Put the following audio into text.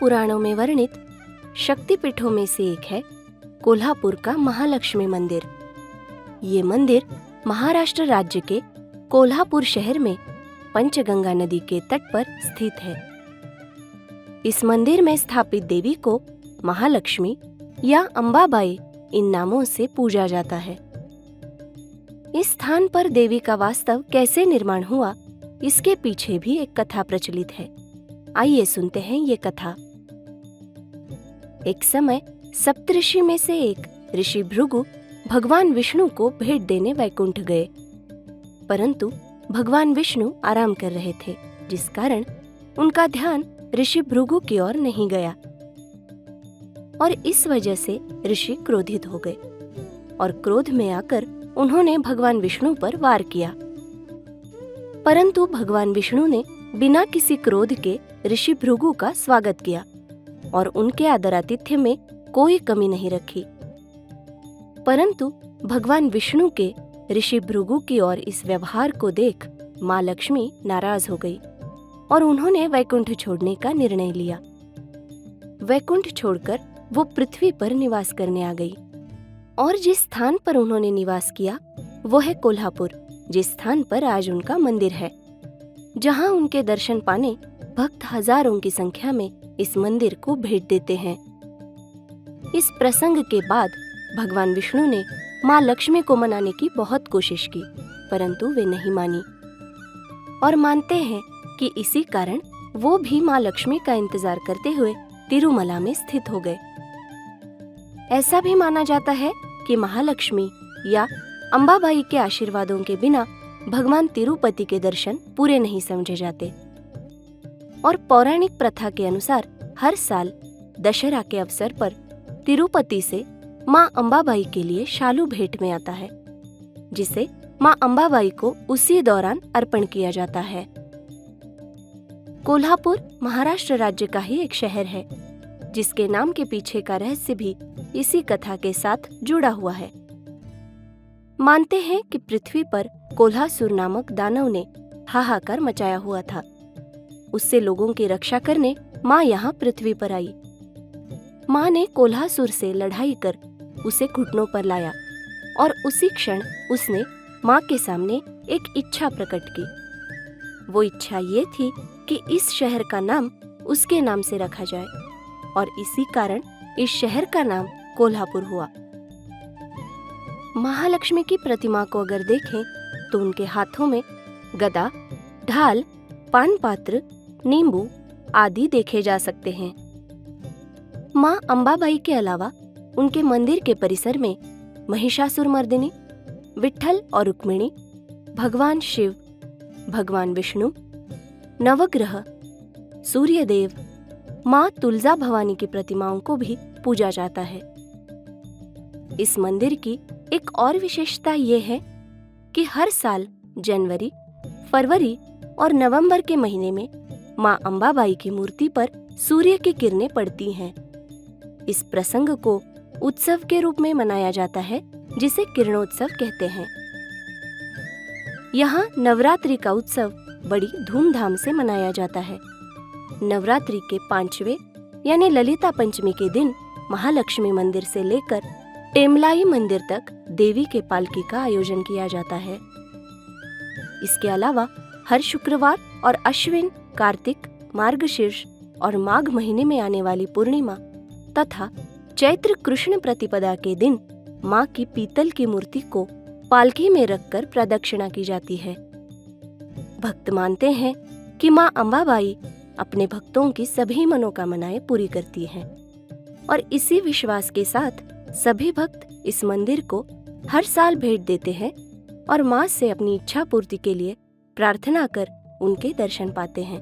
पुराणों में वर्णित शक्तिपीठों में से एक है कोल्हापुर का महालक्ष्मी मंदिर। ये मंदिर महाराष्ट्र राज्य के कोल्हापुर शहर में पंचगंगा नदी के तट पर स्थित है। इस मंदिर में स्थापित देवी को महालक्ष्मी या अंबाबाई इन नामों से पूजा जाता है। इस स्थान पर देवी का वास्तव कैसे निर्माण हुआ, इसके पीछे भी एक कथा प्रचलित है। आइए सुनते हैं ये कथा। एक समय सप्तऋषि में से एक ऋषि भृगु भगवान विष्णु को भेंट देने वैकुंठ गए, परंतु भगवान विष्णु आराम कर रहे थे, जिस कारण उनका ध्यान ऋषि भृगु की ओर नहीं गया और इस वजह से ऋषि क्रोधित हो गए और क्रोध में आकर उन्होंने भगवान विष्णु पर वार किया। परंतु भगवान विष्णु ने बिना किसी क्रोध के ऋषि भृगु का स्वागत किया और उनके आदरातिथ्य में कोई कमी नहीं रखी। परंतु भगवान विष्णु के ऋषि भृगु की ओर इस व्यवहार को देख माँ लक्ष्मी नाराज हो गई और उन्होंने वैकुंठ छोड़ने का निर्णय लिया। वैकुंठ छोड़कर वो पृथ्वी पर निवास करने आ गई और जिस स्थान पर उन्होंने निवास किया वो है कोल्हापुर, जिस स्थान पर आज उनका मंदिर है, जहां उनके दर्शन पाने भक्त हजारों की संख्या में इस मंदिर को भेंट देते हैं। इस प्रसंग के बाद भगवान विष्णु ने माँ लक्ष्मी को मनाने की बहुत कोशिश की, परंतु वे नहीं मानी और मानते हैं कि इसी कारण वो भी माँ लक्ष्मी का इंतजार करते हुए तिरुमला में स्थित हो गए। ऐसा भी माना जाता है कि महालक्ष्मी या अंबाबाई के आशीर्वादों के बिना भगवान तिरुपति के दर्शन पूरे नहीं समझे जाते और पौराणिक प्रथा के अनुसार हर साल दशहरा के अवसर पर तिरुपति से माँ अंबाबाई के लिए शालू भेंट में आता है, जिसे माँ अंबाबाई को उसी दौरान अर्पण किया जाता है। कोल्हापुर महाराष्ट्र राज्य का ही एक शहर है, जिसके नाम के पीछे का रहस्य भी इसी कथा के साथ जुड़ा हुआ है। मानते हैं कि पृथ्वी पर कोल्हासुर नामक दानव ने हाहाकार मचाया हुआ था। उससे लोगों की रक्षा करने माँ यहाँ पृथ्वी पर आई। माँ ने कोल्हासुर से लड़ाई कर उसे घुटनों पर लाया और उसी क्षण उसने माँ के सामने एक इच्छा प्रकट की। वो इच्छा ये थी कि इस शहर का नाम उसके नाम से रखा जाए और इसी कारण इस शहर का नाम कोल्हापुर हुआ। महालक्ष्मी की प्रतिमा को अगर देखें तो उनके हाथों में गदा, ढाल, पान पात्र, नींबू आदि देखे जा सकते हैं। माँ अंबाबाई के अलावा उनके मंदिर के परिसर में महिषासुरमर्दिनी, विट्ठल और रुक्मिणी, भगवान शिव, भगवान विष्णु, नवग्रह, सूर्यदेव, माँ तुलजा भवानी की प्रतिमाओं को भी पूजा जाता है। इस मंदिर की एक और विशेषता ये है कि हर साल जनवरी, फरवरी और नवंबर के महीने में माँ अंबाबाई की मूर्ति पर सूर्य की किरणें पड़ती हैं। इस प्रसंग को उत्सव के रूप में मनाया जाता है, जिसे किरणोत्सव कहते हैं। यहाँ नवरात्रि का उत्सव बड़ी धूमधाम से मनाया जाता है। नवरात्रि के 5वें यानी ललिता पंचमी के दिन महालक्ष्मी मंदिर से लेकर टेमलाई मंदिर तक देवी के पालकी का आयोजन किया जाता है। इसके अलावा हर शुक्रवार और अश्विन, कार्तिक, मार्गशीर्ष और माघ महीने में आने वाली पूर्णिमा तथा चैत्र कृष्ण प्रतिपदा के दिन माँ की पीतल की मूर्ति को पालकी में रखकर प्रदक्षिणा की जाती है। भक्त मानते हैं कि माँ अंबाबाई अपने भक्तों की सभी मनोकामनाएं पूरी करती हैं और इसी विश्वास के साथ सभी भक्त इस मंदिर को हर साल भेंट देते हैं और माँ से अपनी इच्छा पूर्ति के लिए प्रार्थना कर उनके दर्शन पाते हैं।